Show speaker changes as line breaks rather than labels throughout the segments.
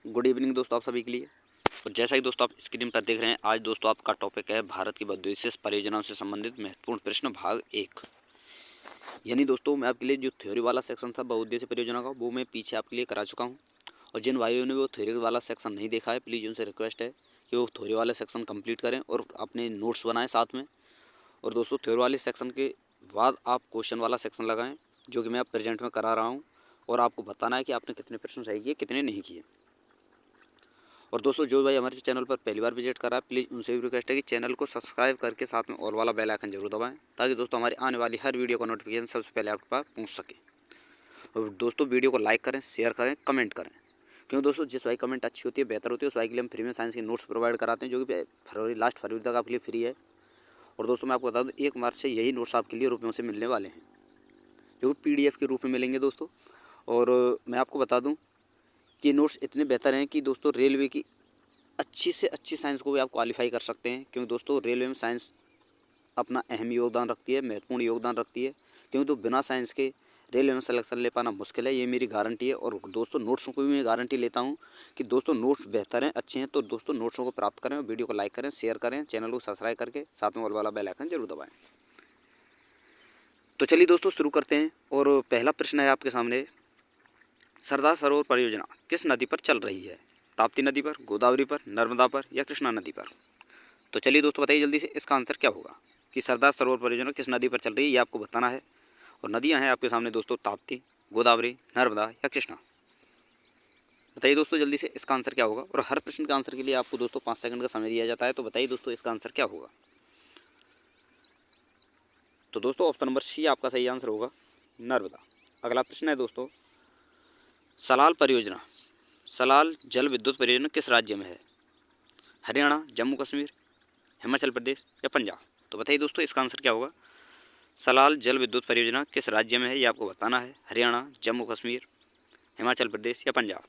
Good evening दोस्तों आप सभी के लिए। और जैसा कि दोस्तों आप स्क्रीन पर देख रहे हैं, आज दोस्तों आपका टॉपिक है भारत की बहुउद्देशीय परियोजनाओं से संबंधित महत्वपूर्ण प्रश्न भाग 1। यानी दोस्तों मैं आपके लिए जो थ्योरी वाला सेक्शन था बहुउद्देशीय परियोजना का, वो मैं पीछे आपके लिए करा चुका हूँ। और जिन भाइयों ने वो थ्योरी वाला सेक्शन नहीं देखा है, प्लीज़ उनसे रिक्वेस्ट है कि वो थ्योरी वाला सेक्शन कंप्लीट करें और अपने नोट्स बनाएं साथ में। और दोस्तों थ्योरी वाले सेक्शन के बाद आप क्वेश्चन वाला सेक्शन लगाएं, जो कि मैं आप प्रेजेंट में करा रहा हूँ। और आपको बताना है कि आपने कितने प्रश्न सही किए, कितने नहीं किए। और दोस्तों जो भाई हमारे चैनल पर पहली बार विजिट कर रहा है, प्लीज़ उनसे भी रिक्वेस्ट है कि चैनल को सब्सक्राइब करके साथ में ऑल वाला बेल आइकन जरूर दबाएं, ताकि दोस्तों हमारी आने वाली हर वीडियो का नोटिफिकेशन सबसे पहले आपके पास पहुंच सके। और दोस्तों वीडियो को लाइक करें, शेयर करें, कमेंट करें, क्योंकि दोस्तों जिस भाई कमेंट अच्छी होती है, बेहतर होती है, उस भाई के लिए हम फ्री में साइंस के नोट्स प्रोवाइड कराते हैं, जो कि लास्ट फरवरी तक आपके लिए फ्री है। और दोस्तों मैं आपको बता दूँ, 1 मार्च से यही नोट्स आपके लिए रुपयों से मिलने वाले हैं, जो कि PDF के रूप में मिलेंगे दोस्तों। और मैं आपको बता दूँ कि नोट्स इतने बेहतर हैं कि दोस्तों रेलवे की अच्छी से अच्छी साइंस को भी आप क्वालिफाई कर सकते हैं, क्योंकि दोस्तों रेलवे में साइंस अपना अहम योगदान रखती है, महत्वपूर्ण योगदान रखती है। क्योंकि तो बिना साइंस के रेलवे में सिलेक्शन ले पाना मुश्किल है, ये मेरी गारंटी है। और दोस्तों नोट्सों को भी मैं गारंटी लेता हूँ कि दोस्तों नोट्स बेहतर हैं, अच्छे हैं। तो दोस्तों नोट्सों को प्राप्त करें, वीडियो को लाइक करें, शेयर करें, चैनल को सब्सक्राइब करके साथ में ऑल वाला बेल आइकन जरूर दबाएं। तो चलिए दोस्तों शुरू करते हैं। और पहला प्रश्न है आपके सामने, सरदार सरोवर परियोजना किस नदी पर चल रही है? ताप्ती नदी पर, गोदावरी पर, नर्मदा पर या कृष्णा नदी पर? तो चलिए दोस्तों बताइए जल्दी से, इसका आंसर क्या होगा कि सरदार सरोवर परियोजना किस नदी पर चल रही है, ये आपको बताना है। और नदियां हैं आपके सामने दोस्तों, ताप्ती, गोदावरी, नर्मदा या कृष्णा। बताइए दोस्तों जल्दी से, इसका आंसर क्या होगा। और हर प्रश्न के आंसर के लिए आपको दोस्तों 5 सेकंड का समय दिया जाता है। तो बताइए दोस्तों इसका आंसर क्या होगा। तो दोस्तों ऑप्शन नंबर सी आपका सही आंसर होगा, नर्मदा। अगला प्रश्न है दोस्तों, सलाल परियोजना, सलाल जल विद्युत परियोजना किस राज्य में है? हरियाणा, जम्मू कश्मीर, हिमाचल प्रदेश या पंजाब? तो बताइए दोस्तों इसका आंसर क्या होगा। सलाल जल विद्युत परियोजना किस राज्य में है, ये आपको बताना है। हरियाणा, जम्मू कश्मीर, हिमाचल प्रदेश या पंजाब?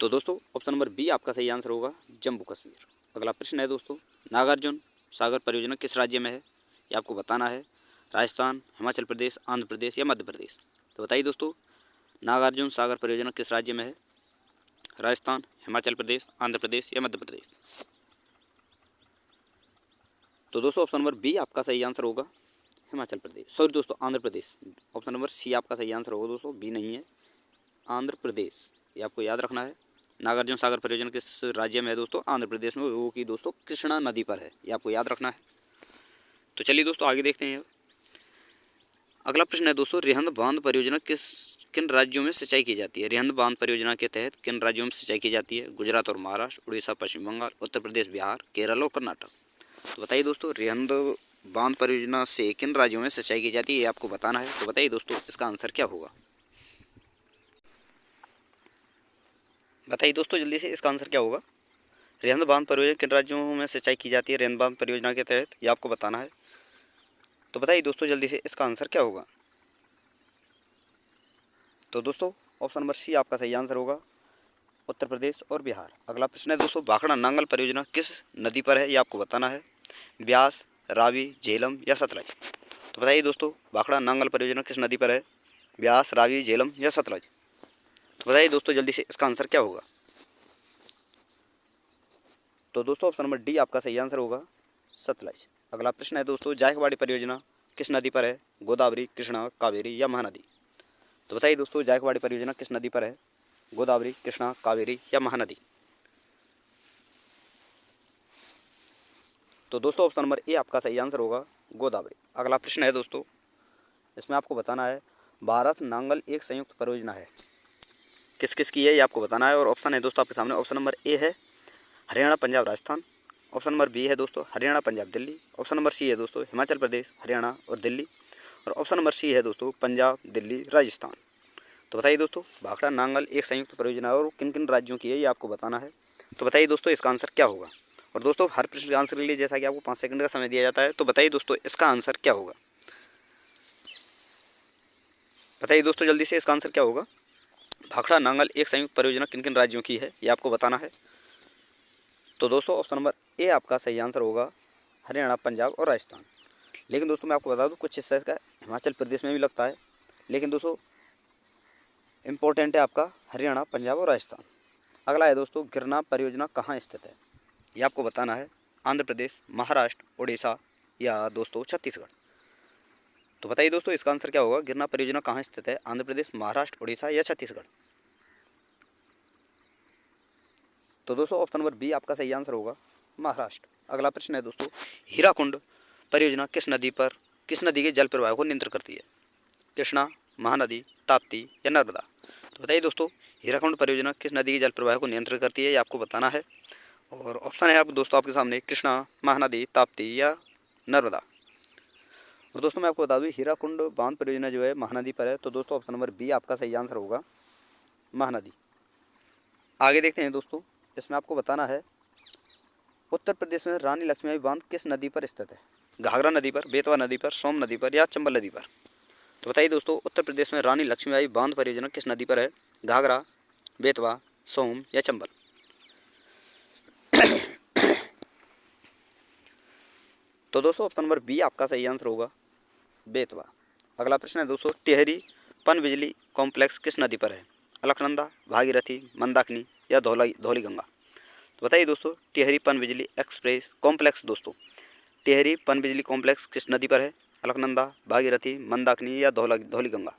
तो दोस्तों ऑप्शन नंबर बी आपका सही आंसर होगा, जम्मू कश्मीर। अगला प्रश्न है दोस्तों, नागार्जुन सागर परियोजना किस राज्य में है, ये आपको बताना है। राजस्थान, हिमाचल प्रदेश, आंध्र प्रदेश या मध्य प्रदेश? तो बताइए दोस्तों, नागार्जुन सागर परियोजना किस राज्य में है? राजस्थान, हिमाचल प्रदेश, आंध्र प्रदेश या मध्य प्रदेश? तो दोस्तों ऑप्शन नंबर बी आपका सही आंसर होगा, हिमाचल प्रदेश, सॉरी दोस्तों आंध्र प्रदेश। ऑप्शन नंबर सी आपका सही आंसर होगा दोस्तों, बी नहीं है, आंध्र प्रदेश, ये आपको याद रखना है। नागार्जुन सागर परियोजना किस राज्य में है दोस्तों? आंध्र प्रदेश में, वो की दोस्तों कृष्णा नदी पर है, ये आपको याद रखना है। तो चलिए दोस्तों आगे देखते हैं। अगला प्रश्न है दोस्तों, रिहंद बांध परियोजना किन राज्यों में सिंचाई की जाती है? रिहंद बांध परियोजना के तहत किन राज्यों में सिंचाई की जाती है? गुजरात और महाराष्ट्र, उड़ीसा, पश्चिम बंगाल, उत्तर प्रदेश, बिहार, केरल और कर्नाटक? तो बताइए दोस्तों, रिहंद बांध परियोजना से किन राज्यों में सिंचाई की जाती है, ये आपको बताना है। तो बताइए दोस्तों इसका आंसर क्या होगा। बताइए दोस्तों जल्दी से, इसका आंसर क्या होगा। रिहंद बांध परियोजना किन राज्यों में सिंचाई की जाती है रिहंद बांध परियोजना के तहत, ये आपको बताना है। तो बताइए दोस्तों जल्दी से, इसका आंसर क्या होगा। तो दोस्तों ऑप्शन नंबर सी आपका सही आंसर होगा, उत्तर प्रदेश और बिहार। अगला प्रश्न है दोस्तों, भाखड़ा नांगल परियोजना किस नदी पर है, ये आपको बताना है। ब्यास, रावी, झेलम या सतलज? तो बताइए दोस्तों, भाखड़ा नांगल परियोजना किस नदी पर है? ब्यास, रावी, झेलम या सतलज? तो बताइए दोस्तों जल्दी से, इसका आंसर क्या होगा। तो दोस्तों ऑप्शन नंबर डी आपका सही आंसर होगा, सतलज। अगला प्रश्न है दोस्तों, जायकवाड़ी परियोजना किस नदी पर है? गोदावरी, कृष्णा, कावेरी या महानदी? तो बताइए दोस्तों, जायकवाड़ी परियोजना किस नदी पर है? गोदावरी, कृष्णा, कावेरी या महानदी? तो दोस्तों ऑप्शन नंबर ए आपका सही आंसर होगा, गोदावरी। अगला प्रश्न है दोस्तों, इसमें आपको बताना है, भारत नांगल एक संयुक्त परियोजना है, किस किस की है, ये आपको बताना है। और ऑप्शन है दोस्तों आपके सामने, ऑप्शन नंबर ए है Haryana, Punjab, Rajasthan. Option number B है दोस्तों Haryana, Punjab, Delhi. Option number C है दोस्तों हिमाचल प्रदेश, हरियाणा और दिल्ली। और ऑप्शन नंबर सी है दोस्तों पंजाब, दिल्ली, राजस्थान। तो बताइए दोस्तों, भाखड़ा नांगल एक संयुक्त परियोजना है और किन किन राज्यों की है, ये आपको बताना है। तो बताइए दोस्तों इसका आंसर क्या होगा। और दोस्तों हर प्रश्न के आंसर के लिए जैसा कि आपको 5 सेकंड का समय दिया जाता है। तो बताइए दोस्तों इसका आंसर क्या होगा। बताइए दोस्तों जल्दी से, इसका आंसर क्या होगा। भाखड़ा नांगल एक संयुक्त परियोजना किन किन राज्यों की है, ये आपको बताना है। तो दोस्तों ऑप्शन नंबर ए आपका सही आंसर होगा, हरियाणा, पंजाब और राजस्थान। लेकिन दोस्तों मैं आपको बता दूं, कुछ हिस्सा इसका हिमाचल प्रदेश में भी लगता है। लेकिन दोस्तों इम्पोर्टेंट है आपका हरियाणा, पंजाब और राजस्थान। अगला है दोस्तों, गिरना परियोजना कहाँ स्थित है? ये आपको बताना है। आंध्र प्रदेश, महाराष्ट्र, उड़ीसा या दोस्तों छत्तीसगढ़। तो बताइए दोस्तों इसका आंसर क्या होगा? गिरना परियोजना कहाँ स्थित है? आंध्र प्रदेश, महाराष्ट्र, उड़ीसा या छत्तीसगढ़। तो दोस्तों ऑप्शन नंबर बी आपका सही आंसर होगा, महाराष्ट्र। अगला प्रश्न है दोस्तों, हीराकुंड परियोजना किस नदी के जल प्रवाह को नियंत्रित करती है? कृष्णा, महानदी, ताप्ती या नर्मदा। तो बताइए दोस्तों हीराकुंड परियोजना किस नदी के जल प्रवाह को नियंत्रित करती है? ये आपको बताना है। और ऑप्शन है आप दोस्तों आपके सामने, कृष्णा, महानदी, ताप्ती या नर्मदा। और दोस्तों मैं आपको बता दूं हीराकुंड बांध परियोजना जो है महानदी पर है। तो दोस्तों ऑप्शन नंबर बी आपका सही आंसर होगा, महानदी। आगे देखते हैं दोस्तों, इसमें आपको बताना है उत्तर प्रदेश में रानी लक्ष्मीबाई बांध किस नदी पर स्थित है? घाघरा नदी पर, बेतवा नदी पर, सोम नदी पर या चंबल नदी पर। तो बताइए दोस्तों उत्तर प्रदेश में रानी लक्ष्मीबाई बांध परियोजना किस नदी पर है? घाघरा, बेतवा, सोम या चंबल। तो दोस्तों ऑप्शन नंबर बी आपका सही आंसर होगा, बेतवा। अगला प्रश्न है दोस्तों, टिहरी पनबिजली कॉम्प्लेक्स किस नदी पर है? अलकनंदा, भागीरथी, मंदाकिनी या धौली गंगा। तो बताइए दोस्तों टिहरी पनबिजली एक्सप्रेस कॉम्प्लेक्स दोस्तों, टिहरी पनबिजली कॉम्प्लेक्स किस नदी पर है? अलकनंदा, भागीरथी, मंदाकिनी या धौली गंगा।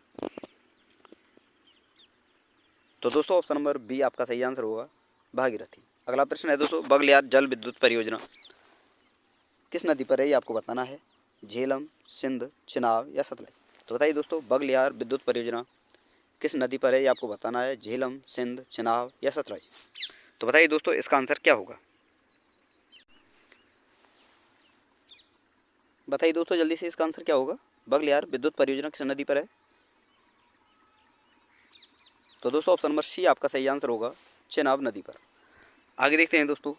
तो दोस्तों ऑप्शन नंबर बी आपका सही आंसर होगा, भागीरथी। अगला प्रश्न है दोस्तों, बगलियार जल विद्युत परियोजना किस नदी पर है? ये आपको बताना है। झेलम, सिंध, चिनाब या सतलज। तो बताइए दोस्तों बगलियार विद्युत परियोजना किस नदी पर है? ये आपको बताना है। झेलम, सिंध, चिनाब या सतलज। तो बताइए दोस्तों इसका आंसर क्या होगा? बताइए दोस्तों जल्दी से इसका आंसर क्या होगा? बगलियार विद्युत परियोजना किस नदी पर है? तो दोस्तों ऑप्शन नंबर सी आपका सही आंसर होगा, चेनाब नदी पर। आगे देखते हैं दोस्तों,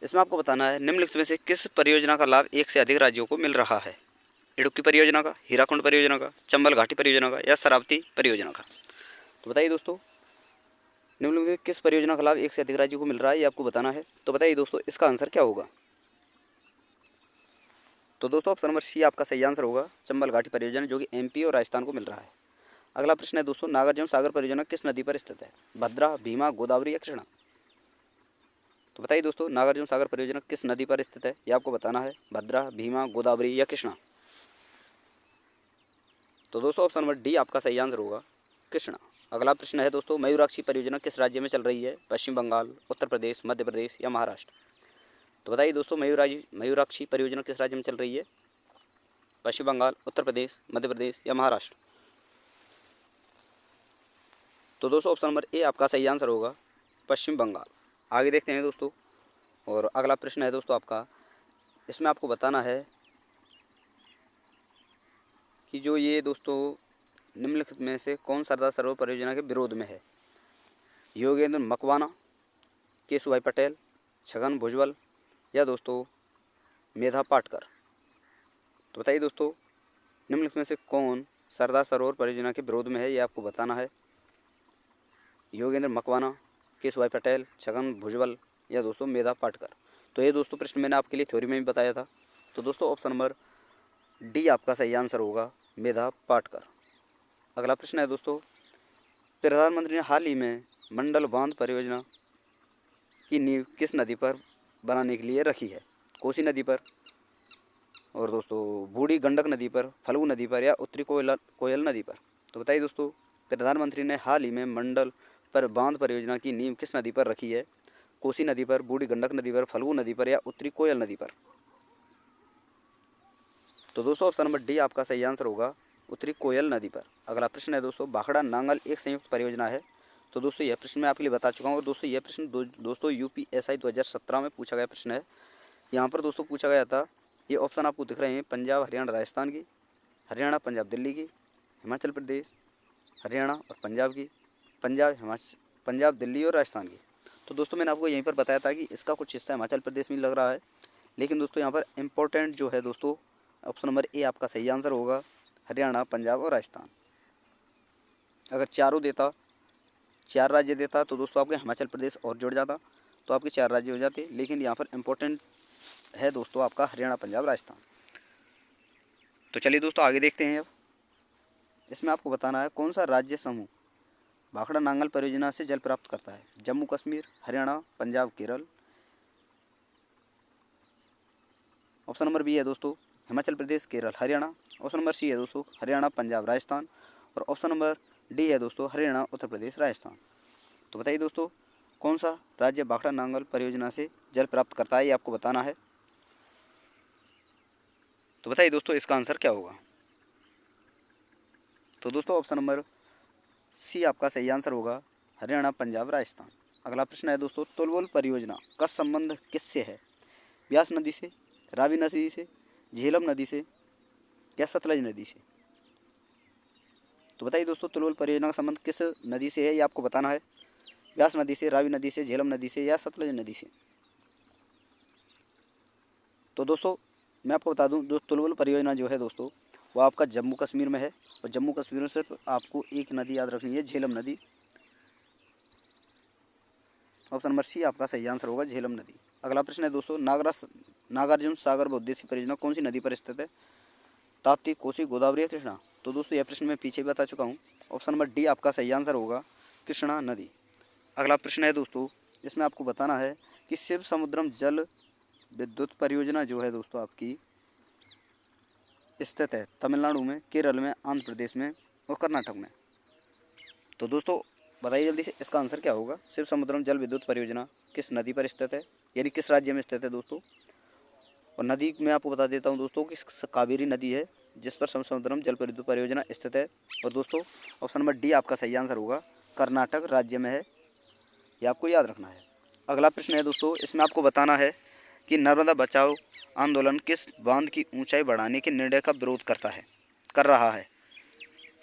इसमें आपको बताना है निम्नलिखित में से किस परियोजना का लाभ एक से अधिक राज्यों को मिल रहा है? इडुक्की परियोजना का, हीराकुंड परियोजना का, चंबल घाटी परियोजना का या शरावती परियोजना का। तो बताइए दोस्तों निम्नलिखित में किस परियोजना का लाभ एक से अधिक राज्यों को मिल रहा है? ये आपको बताना है। तो बताइए दोस्तों इसका आंसर क्या होगा? तो दोस्तों ऑप्शन नंबर सी आपका सही आंसर होगा, चंबल घाटी परियोजना, जो कि एमपी और राजस्थान को मिल रहा है। अगला प्रश्न है दोस्तों, नागार्जुन सागर परियोजना किस नदी पर स्थित है? भद्रा, भीमा, गोदावरी या कृष्णा। तो बताइए दोस्तों नागार्जुन सागर परियोजना किस नदी पर स्थित है? ये आपको बताना है। भद्रा, भीमा, गोदावरी या कृष्णा। तो दोस्तों ऑप्शन नंबर डी आपका सही आंसर होगा, कृष्णा। अगला प्रश्न है दोस्तों, मयूराक्षी परियोजना किस राज्य में चल रही है? पश्चिम बंगाल, उत्तर प्रदेश, मध्य प्रदेश या महाराष्ट्र। तो बताइए दोस्तों मयूराक्षी परियोजना किस राज्य में चल रही है? पश्चिम बंगाल, उत्तर प्रदेश, मध्य प्रदेश या महाराष्ट्र। तो दोस्तों ऑप्शन नंबर ए आपका सही आंसर होगा, पश्चिम बंगाल। आगे देखते हैं दोस्तों, और अगला प्रश्न है दोस्तों आपका, इसमें आपको बताना है कि जो ये दोस्तों निम्नलिखित में से कौन सरदार सरोवर परियोजना के विरोध में है? योगेंद्र मकवाना, केशुभाई पटेल, छगन भुजबल या दोस्तों मेधा पाटकर। तो बताइए दोस्तों निम्नलिखित में से कौन सरदार सरोवर परियोजना के विरोध में है? ये आपको बताना है। योगेंद्र मकवाना, केशुभाई पटेल, छगन भुजबल या दोस्तों मेधा पाटकर। तो ये दोस्तों प्रश्न मैंने आपके लिए थ्योरी में भी बताया था। तो दोस्तों ऑप्शन नंबर डी आपका सही आंसर होगा, मेधा पाटकर। अगला प्रश्न है दोस्तों, प्रधानमंत्री ने हाल ही में मंडल बांध परियोजना की नींव किस नदी पर बनाने के लिए रखी है? कोसी नदी पर, और दोस्तों बूढ़ी गंडक नदी पर, फल्गु नदी पर या उत्तरी कोयल नदी पर। तो बताइए दोस्तों प्रधानमंत्री ने हाल ही में मंडल पर बांध परियोजना की नींव किस नदी पर रखी है? कोसी नदी पर, बूढ़ी गंडक नदी पर, फल्गु नदी पर या उत्तरी कोयल नदी पर। तो दोस्तों ऑप्शन नंबर डी आपका सही आंसर होगा, उत्तरी कोयल नदी पर। अगला प्रश्न है दोस्तों, भाखड़ा नांगल एक संयुक्त परियोजना है। तो दोस्तों यह प्रश्न मैं आपके लिए बता चुका हूँ। और दोस्तों यह प्रश्न दोस्तों यूपीएसआई 2017 में पूछा गया प्रश्न है। यहाँ पर दोस्तों पूछा गया था, ये ऑप्शन आपको दिख रहे हैं, पंजाब, हरियाणा, राजस्थान की, हरियाणा, पंजाब, दिल्ली की, हिमाचल प्रदेश, हरियाणा और पंजाब की, पंजाब, दिल्ली और राजस्थान की। तो दोस्तों मैंने आपको यहीं पर बताया था कि इसका कुछ हिस्सा हिमाचल प्रदेश में लग रहा है। लेकिन दोस्तों यहाँ पर इम्पोर्टेंट जो है दोस्तों, ऑप्शन नंबर ए आपका सही आंसर होगा, हरियाणा, पंजाब और राजस्थान। अगर चार राज्य देता तो दोस्तों आपके हिमाचल प्रदेश और जुड़ जाता, तो आपके 4 राज्य हो जाते। लेकिन यहाँ पर इम्पोर्टेंट है दोस्तों आपका हरियाणा, पंजाब, राजस्थान। तो चलिए दोस्तों आगे देखते हैं। अब इसमें आपको बताना है कौन सा राज्य समूह भाखड़ा नांगल परियोजना से जल प्राप्त करता है? Jammu Kashmir, Haryana, Punjab, Kerala. Option number B है दोस्तों Himachal Pradesh, Kerala, Haryana. Option number C है दोस्तों हरियाणा, पंजाब, राजस्थान। और ऑप्शन नंबर डी है दोस्तों हरियाणा, उत्तर प्रदेश, राजस्थान। तो बताइए दोस्तों कौन सा राज्य भाखड़ा नांगल परियोजना से जल प्राप्त करता है, ये आपको बताना है। तो बताइए दोस्तों इसका आंसर क्या होगा। तो दोस्तों ऑप्शन नंबर सी आपका सही आंसर होगा, हरियाणा, पंजाब, राजस्थान। अगला प्रश्न है दोस्तों तुलवुल परियोजना का संबंध किससे है? ब्यास नदी से, रावी नदी से, झेलम नदी से या सतलज नदी से। तो बताइए दोस्तों तुलवुल परियोजना का संबंध किस नदी से है, ये आपको बताना है। ब्यास नदी से, रावी नदी से, झेलम नदी से या सतलज नदी से। तो दोस्तों मैं आपको बता दूं जो तुलवुल परियोजना जो है दोस्तों वो आपका जम्मू कश्मीर में है। और जम्मू कश्मीर में सिर्फ आपको एक नदी याद रखनी है, झेलम नदी। ऑप्शन नंबर सी आपका सही आंसर होगा, झेलम नदी। अगला प्रश्न है दोस्तों नागार्जुन सागर बहुउद्देशीय परियोजना कौन सी नदी पर स्थित है? ताप्ती, कोसी, गोदावरी या कृष्णा। तो दोस्तों यह प्रश्न मैं पीछे बता चुका हूँ। ऑप्शन नंबर डी आपका सही आंसर होगा, कृष्णा नदी। अगला प्रश्न है दोस्तों इसमें आपको बताना है कि शिव समुद्रम जल विद्युत परियोजना जो है दोस्तों आपकी स्थित है तमिलनाडु में, केरल में, आंध्र प्रदेश में और कर्नाटक में। तो दोस्तों बताइए जल्दी से इसका आंसर क्या होगा। शिव समुद्रम जल विद्युत परियोजना किस नदी पर स्थित है, यानी किस राज्य में स्थित है दोस्तों। और नदी मैं आपको बता देता हूँ दोस्तों कि कावेरी नदी है जिस पर शिव समुद्रम जल विद्युत परियोजना स्थित है। और दोस्तों ऑप्शन नंबर डी आपका सही आंसर होगा, कर्नाटक राज्य में है, ये आपको याद रखना है। अगला प्रश्न है दोस्तों इसमें आपको बताना है कि नर्मदा बचाओ आंदोलन किस बांध की ऊंचाई बढ़ाने के निर्णय का विरोध कर रहा है।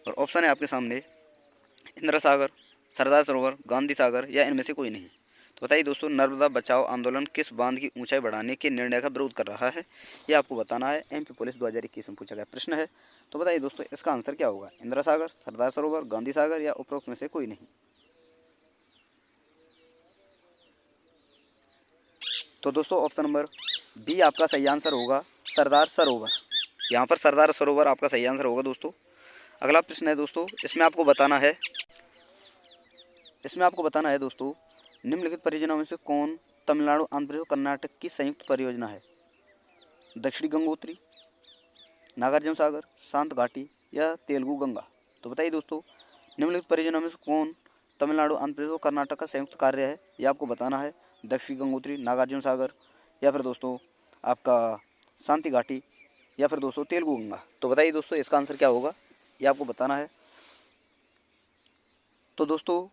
और ऑप्शन है आपके सामने इंदिरा सागर, सरदार सरोवर, गांधी सागर या इनमें से कोई नहीं। तो बताइए दोस्तों नर्मदा बचाओ आंदोलन किस बांध की ऊंचाई बढ़ाने के निर्णय का विरोध कर रहा है, ये आपको बताना है। एमपी पुलिस 2021 में पूछा गया प्रश्न है। तो बताइए दोस्तों इसका आंसर क्या होगा, इंदिरा सागर, सरदार सरोवर, गांधी सागर या उपरोक्त में से कोई नहीं। तो दोस्तों ऑप्शन नंबर बी आपका सही आंसर होगा, सरदार सरोवर। यहाँ पर सरदार सरोवर आपका सही आंसर होगा दोस्तों। अगला प्रश्न है दोस्तों इसमें आपको बताना है दोस्तों निम्नलिखित परियोजनाओं में से कौन तमिलनाडु, आंध्र प्रदेश और कर्नाटक की संयुक्त परियोजना है? दक्षिणी गंगोत्री, नागार्जुन सागर, शांत घाटी या तेलुगु गंगा। तो बताइए दोस्तों निम्नलिखित परियोजनाओं में से कौन तमिलनाडु, आंध्र प्रदेश और कर्नाटक का संयुक्त कार्य है, ये आपको बताना है। दक्षिणी गंगोत्री, नागार्जुन सागर या फिर दोस्तों आपका शांति घाटी या फिर दोस्तों तेलुगु गंगा। तो बताइए दोस्तों इसका आंसर क्या होगा, ये आपको बताना है। तो दोस्तों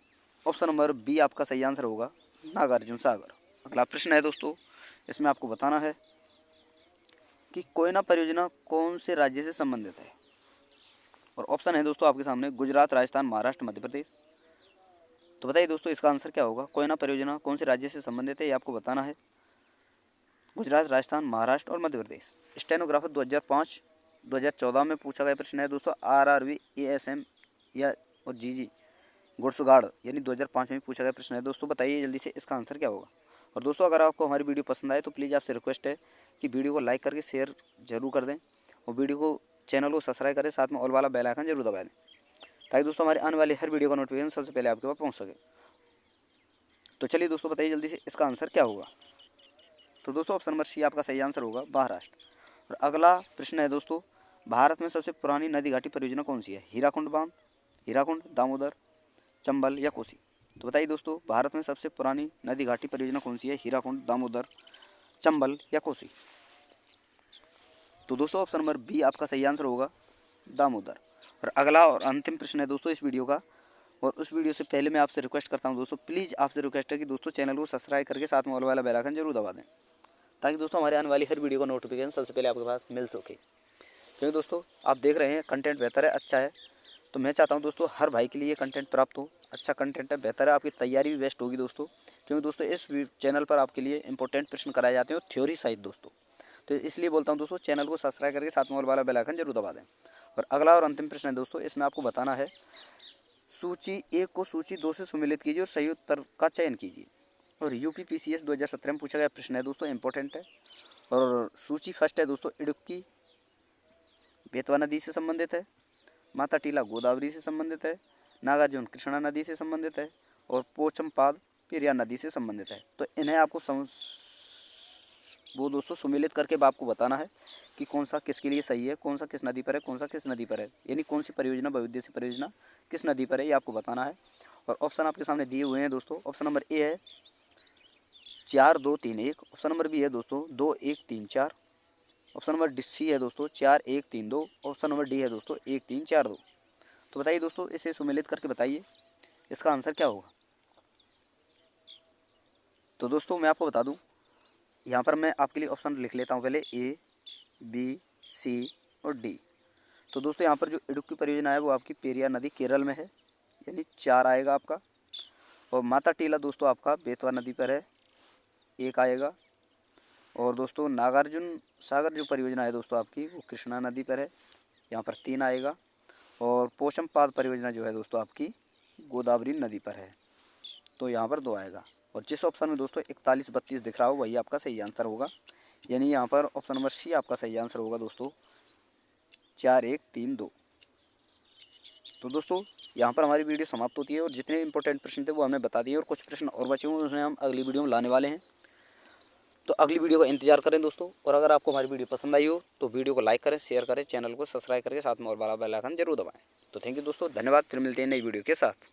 ऑप्शन नंबर बी आपका सही आंसर होगा, नागार्जुन सागर। अगला प्रश्न है दोस्तों इसमें आपको बताना है कि कोयना परियोजना कौन से राज्य से संबंधित है। और ऑप्शन है दोस्तों आपके सामने गुजरात, राजस्थान, महाराष्ट्र, मध्य प्रदेश। तो बताइए दोस्तों इसका आंसर क्या होगा, कोयना परियोजना कौन से राज्य से संबंधित है, ये आपको बताना है। गुजरात, राजस्थान, महाराष्ट्र और मध्य प्रदेश। स्टेनोग्राफर 2005-2014 में पूछा गया प्रश्न है दोस्तों, RRV, ASM या और GG घुड़सगाड़ यानी 2005 में पूछा गया प्रश्न है दोस्तों। बताइए जल्दी से इसका आंसर क्या होगा। और दोस्तों अगर आपको हमारी वीडियो पसंद आए तो प्लीज़ आपसे रिक्वेस्ट है कि वीडियो को लाइक करके शेयर जरूर कर दें और वीडियो को चैनल को सब्सक्राइब करें, साथ में ऑल वाला बेल आइकन जरूर दबा दें ताकि दोस्तों हमारे आने वाली हर वीडियो का नोटिफिकेशन सबसे पहले आपके पास पहुँच सके। तो चलिए दोस्तों बताइए जल्दी से इसका आंसर क्या होगा। तो दोस्तों ऑप्शन नंबर सी आपका सही आंसर होगा, महाराष्ट्र। और अगला प्रश्न है दोस्तों भारत में सबसे पुरानी नदी घाटी परियोजना कौन सी है? हीराकुंड बांध, हीराकुंड, दामोदर, चंबल या कोसी। तो बताइए दोस्तों भारत में सबसे पुरानी नदी घाटी परियोजना कौन सी है? हीराकुंड, दामोदर, चंबल या कोसी। तो दोस्तों ऑप्शन नंबर बी आपका सही आंसर होगा, दामोदर। और अगला और अंतिम प्रश्न है दोस्तों इस वीडियो का। और उस वीडियो से पहले मैं आपसे रिक्वेस्ट करता हूं दोस्तों, प्लीज़ आपसे रिक्वेस्ट है कि दोस्तों चैनल को सब्सक्राइब करके साथ में ऑल वाला बेल आइकन जरूर दबा दें ताकि दोस्तों हमारे आने वाली हर वीडियो का नोटिफिकेशन सबसे पहले आपके पास मिल सके। क्योंकि दोस्तों आप देख रहे हैं कंटेंट बेहतर है, अच्छा है, तो मैं चाहता हूं दोस्तों हर भाई के लिए कंटेंट प्राप्त हो। अच्छा कंटेंट है, बेहतर है, आपकी तैयारी भी बेस्ट होगी दोस्तों। क्योंकि दोस्तों इस चैनल पर आपके लिए इंपॉर्टेंट प्रश्न कराए जाते हैं और थ्योरी सहित दोस्तों। तो इसलिए बोलता हूं दोस्तों चैनल को सब्सक्राइब करके साथ में ऑल वाला बेल आइकन जरूर दबा दें। और अगला और अंतिम प्रश्न है दोस्तों इसमें आपको बताना है सूची 1 को सूची 2 से सुमेलित कीजिए और सही उत्तर का चयन कीजिए। और UPPCS 2017 में पूछा गया प्रश्न है दोस्तों, इंपॉर्टेंट है। और सूची फर्स्ट है दोस्तों इडुक्की बेतवा नदी से संबंधित है, माता टीला गोदावरी से संबंधित है, नागार्जुन कृष्णा नदी से संबंधित है और पोचमपाद पेरियार नदी से संबंधित है। तो इन्हें आपको वो दोस्तों सुमेलित करके आपको बताना है कि कौन सा किसके लिए सही है, कौन सा किस नदी पर है, कौन सा किस नदी पर है, यानी कौन सी परियोजना बहुउद्देशीय परियोजना किस नदी पर है, ये आपको बताना है। और ऑप्शन आपके सामने दिए हुए हैं दोस्तों। ऑप्शन नंबर ए है 4 2 3 1, ऑप्शन नंबर बी है दोस्तों 2 1 3 4, ऑप्शन नंबर सी है दोस्तों 4 1 3 2, ऑप्शन नंबर डी है दोस्तों 1 3 4 2। तो बताइए दोस्तों, इसे सुमेलित करके बताइए इसका आंसर क्या होगा। तो दोस्तों मैं आपको बता दूं, यहाँ पर मैं आपके लिए ऑप्शन लिख लेता हूँ पहले, ए बी सी और डी। तो दोस्तों यहाँ पर जो इडुक्की परियोजना है वो आपकी पेरियार नदी केरल में है, यानी 4 आएगा आपका। और माता टीला दोस्तों आपका बेतवा नदी पर है, 1 आएगा। और दोस्तों नागार्जुन सागर जो परियोजना है दोस्तों आपकी वो कृष्णा नदी पर है, यहाँ पर 3 आएगा। और पोचमपाद परियोजना जो है दोस्तों आपकी गोदावरी नदी पर है, तो यहाँ पर 2 आएगा। और जिस ऑप्शन में दोस्तों 41 32 दिख रहा हो वही आपका सही आंसर होगा, यानी यहाँ पर ऑप्शन नंबर सी आपका सही आंसर होगा दोस्तों, 4 1 3 2। तो दोस्तों यहाँ पर हमारी वीडियो समाप्त होती है और जितने इंपॉर्टेंट प्रश्न थे वो हमने बता दिए और कुछ प्रश्न और बचे हुए उन्हें हम अगली वीडियो में लाने वाले हैं। तो अगली वीडियो का इंतजार करें दोस्तों। और अगर आपको हमारी वीडियो पसंद आई हो तो वीडियो को लाइक करें, शेयर करें, चैनल को सब्सक्राइब करके साथ में और बड़ा बेल आइकन जरूर दबाएं। तो थैंक यू दोस्तों, धन्यवाद। फिर मिलते हैं नई वीडियो के साथ।